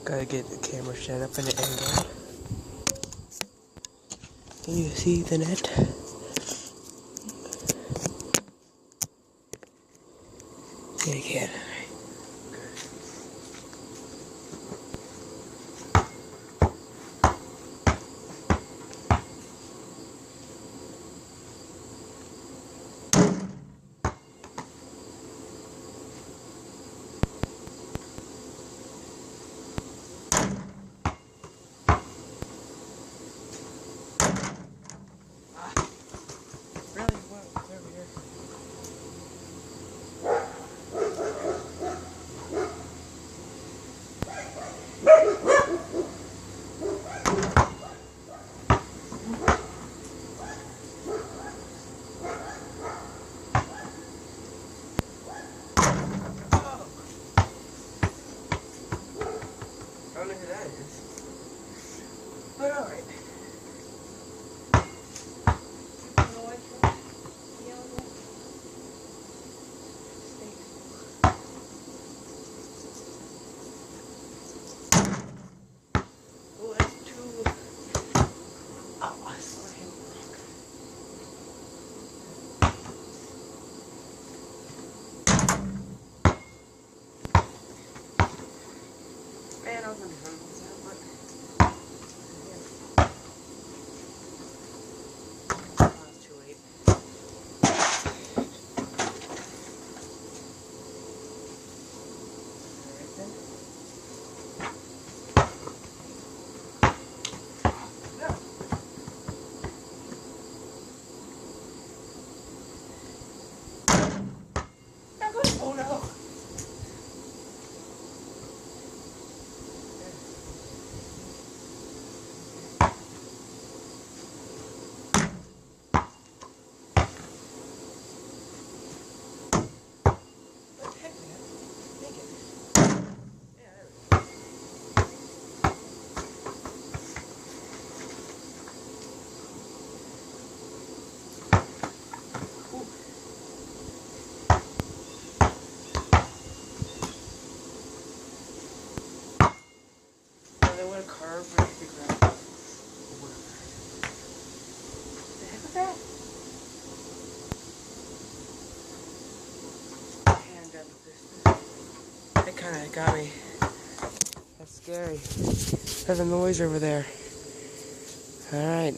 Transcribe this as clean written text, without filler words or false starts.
Gotta get the camera set up in an angle. Can you see the net? Yeah, you can. Really? What? It's over here. I don't know who that is. But alright. Oh, that's too... Oh, I saw him. Man, I was gonna be hungry. Oh no! What the heck, man? Make it. Yeah, there we go. Ooh. They want a curve where you could grab it. What the heck was that? Hand grab this. That kind of got me. That's scary. There's a noise over there. Alright.